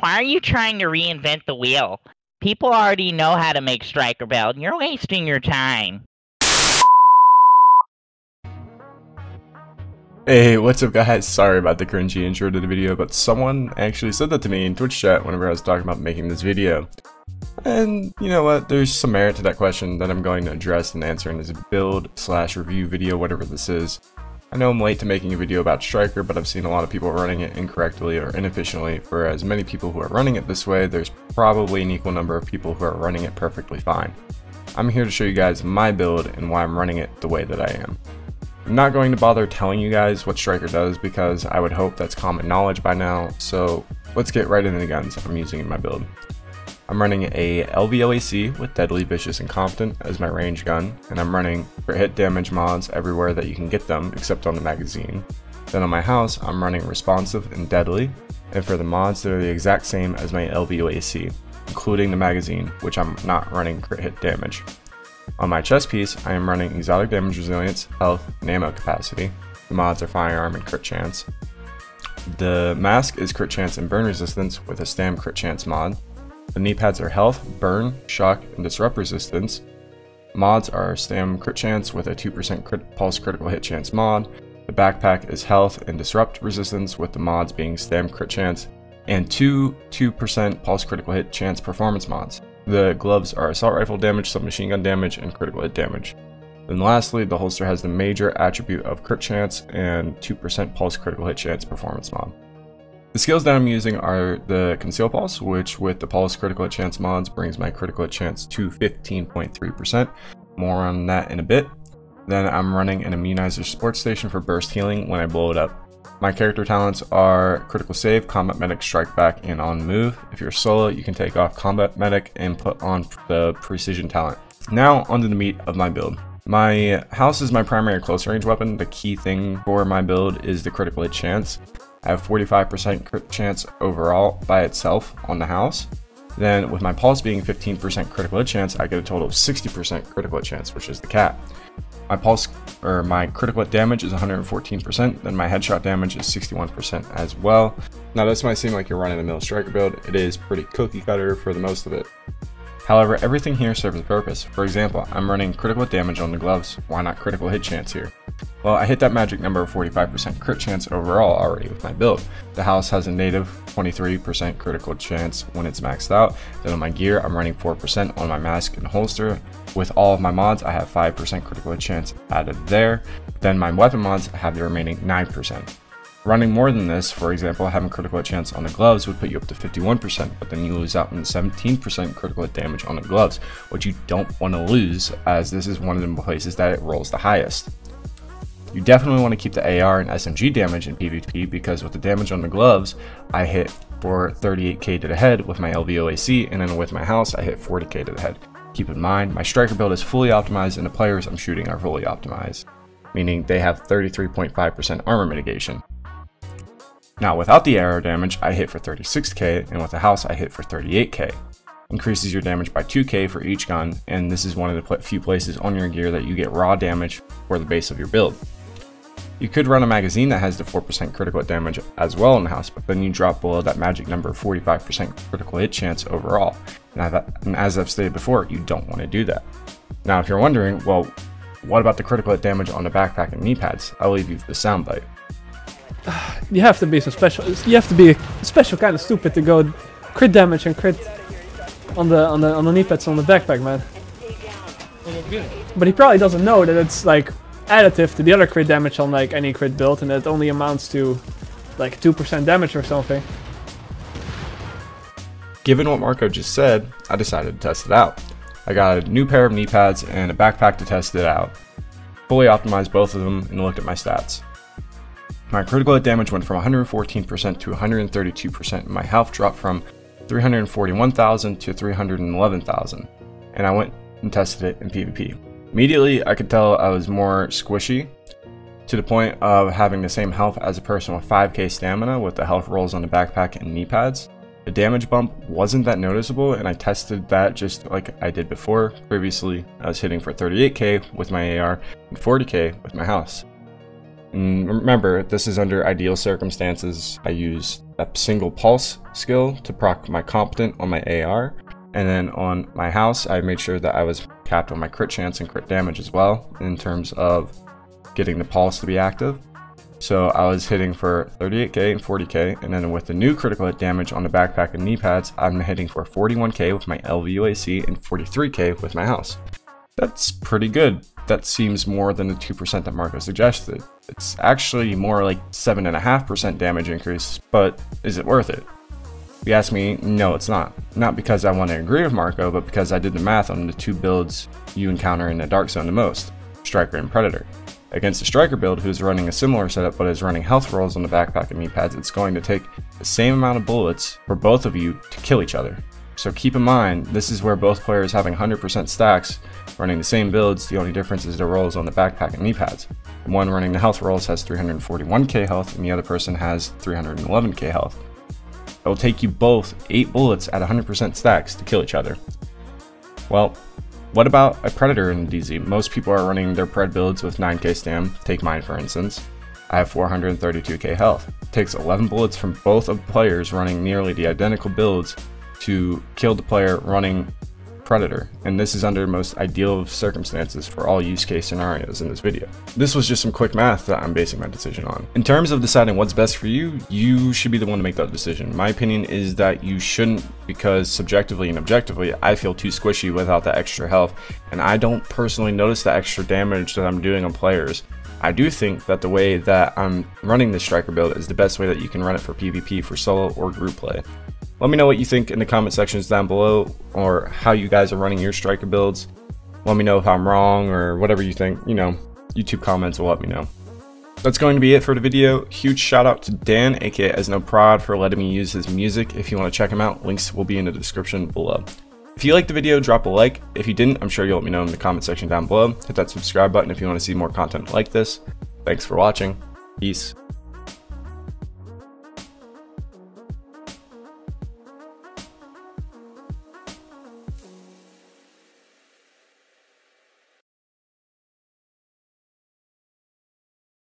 Why are you trying to reinvent the wheel? People already know how to make Striker Build, and you're wasting your time. Hey, what's up guys? Sorry about the cringy intro to the video, but someone actually said that to me in Twitch chat whenever I was talking about making this video. And you know what, there's some merit to that question that I'm going to address and answer in this build/review video, whatever this is. I know I'm late to making a video about Striker, but I've seen a lot of people running it incorrectly or inefficiently. For as many people who are running it this way, there's probably an equal number of people who are running it perfectly fine. I'm here to show you guys my build and why I'm running it the way that I am. I'm not going to bother telling you guys what Striker does because I would hope that's common knowledge by now, so let's get right into the guns I'm using in my build. I'm running a LVOAC with Deadly, Vicious, and Competent as my range gun, and I'm running crit hit damage mods everywhere that you can get them except on the magazine. Then on my house, I'm running Responsive and Deadly, and for the mods they're the exact same as my LVOAC, including the magazine, which I'm not running crit hit damage. On my chest piece, I am running Exotic Damage Resilience, Health, and Ammo Capacity. The mods are Firearm and Crit Chance. The mask is Crit Chance and Burn Resistance with a Stam Crit Chance mod. The knee pads are Health, Burn, Shock, and Disrupt Resistance. Mods are Stam Crit Chance with a 2% Pulse Critical Hit Chance mod. The backpack is Health and Disrupt Resistance with the mods being Stam Crit Chance and 2% Pulse Critical Hit Chance performance mods. The gloves are Assault Rifle damage, Submachine Gun damage, and Critical Hit damage. Then lastly, the holster has the major attribute of Crit Chance and 2% Pulse Critical Hit Chance performance mod. The skills that I'm using are the Conceal Pulse, which with the Pulse Critical Hit Chance mods brings my Critical Hit Chance to 15.3%. More on that in a bit. Then I'm running an Immunizer Sports Station for burst healing when I blow it up. My character talents are Critical Save, Combat Medic, Strike Back, and On Move. If you're solo, you can take off Combat Medic and put on the Precision talent. Now onto the meat of my build. My house is my primary close range weapon. The key thing for my build is the Critical Hit Chance. I have 45% crit chance overall by itself on the house. Then with my pulse being 15% critical hit chance, I get a total of 60% critical hit chance, which is the cap. My critical hit damage is 114%, then my headshot damage is 61% as well. Now this might seem like you're running a mill Striker build. It is pretty cookie cutter for the most of it. However, everything here serves a purpose. For example, I'm running critical hit damage on the gloves. Why not critical hit chance here? Well, I hit that magic number of 45% crit chance overall already with my build. The house has a native 23% critical chance when it's maxed out. Then on my gear, I'm running 4% on my mask and holster. With all of my mods, I have 5% critical hit chance added there. Then my weapon mods have the remaining 9%. Running more than this, for example, having critical hit chance on the gloves would put you up to 51%, but then you lose out on 17% critical hit damage on the gloves, which you don't want to lose, as this is one of the places that it rolls the highest. You definitely want to keep the AR and SMG damage in PvP, because with the damage on the gloves, I hit for 38k to the head with my LVOAC, and then with my house, I hit 40k to the head. Keep in mind, my Striker build is fully optimized, and the players I'm shooting are fully optimized, meaning they have 33.5% armor mitigation. Now without the arrow damage, I hit for 36k, and with the house, I hit for 38k. Increases your damage by 2k for each gun, and this is one of the few places on your gear that you get raw damage for the base of your build. You could run a magazine that has the 4% critical hit damage as well in the house, but then you drop below that magic number of 45% critical hit chance overall. And as I've stated before, you don't want to do that. Now if you're wondering, well, what about the critical hit damage on the backpack and knee pads? I'll leave you the soundbite. You have to be some special. You have to be a special kind of stupid to go crit damage and crit on the knee pads on the backpack, man. But he probably doesn't know that it's like additive to the other crit damage on like any crit build, and it only amounts to like 2% damage or something. Given what Marco just said, I decided to test it out. I got a new pair of knee pads and a backpack to test it out. Fully optimized both of them and looked at my stats. My critical hit damage went from 114% to 132%, and my health dropped from 341,000 to 311,000, and I went and tested it in PvP. Immediately, I could tell I was more squishy, to the point of having the same health as a person with 5k stamina with the health rolls on the backpack and knee pads. The damage bump wasn't that noticeable, and I tested that just like I did before. Previously, I was hitting for 38k with my AR and 40k with my house. And remember, this is under ideal circumstances. I use a single pulse skill to proc my competent on my AR, and then on my house I made sure that I was capped on my crit chance and crit damage as well in terms of getting the pulse to be active. So I was hitting for 38k and 40k, and then with the new critical hit damage on the backpack and knee pads, I'm hitting for 41k with my LVUAC and 43k with my house. That's pretty good. That seems more than the 2% that Marco suggested. It's actually more like 7.5% damage increase, but is it worth it? If you ask me, no it's not. Not because I want to agree with Marco, but because I did the math on the two builds you encounter in the Dark Zone the most, Striker and Predator. Against a Striker build who's running a similar setup but is running health rolls on the backpack and knee pads, it's going to take the same amount of bullets for both of you to kill each other. So keep in mind, this is where both players having 100% stacks running the same builds. The only difference is the rolls on the backpack and knee pads. The one running the health rolls has 341k health and the other person has 311k health. It will take you both 8 bullets at 100% stacks to kill each other. Well, what about a Predator in DZ? Most people are running their Pred builds with 9k stam. Take mine for instance. I have 432k health. It takes 11 bullets from both of the players running nearly the identical builds to kill the player running Predator, and this is under most ideal of circumstances for all use case scenarios in this video. This was just some quick math that I'm basing my decision on. In terms of deciding what's best for you, you should be the one to make that decision. My opinion is that you shouldn't, because subjectively and objectively I feel too squishy without the extra health, and I don't personally notice the extra damage that I'm doing on players. I do think that the way that I'm running this Striker build is the best way that you can run it for PvP, for solo or group play. Let me know what you think in the comment sections down below, or how you guys are running your Striker builds. Let me know if I'm wrong or whatever you think. You know, YouTube comments will let me know. That's going to be it for the video. Huge shout out to Dan, aka Esnoprod, for letting me use his music. If you want to check him out, links will be in the description below. If you liked the video, drop a like. If you didn't, I'm sure you'll let me know in the comment section down below. Hit that subscribe button if you want to see more content like this. Thanks for watching. Peace.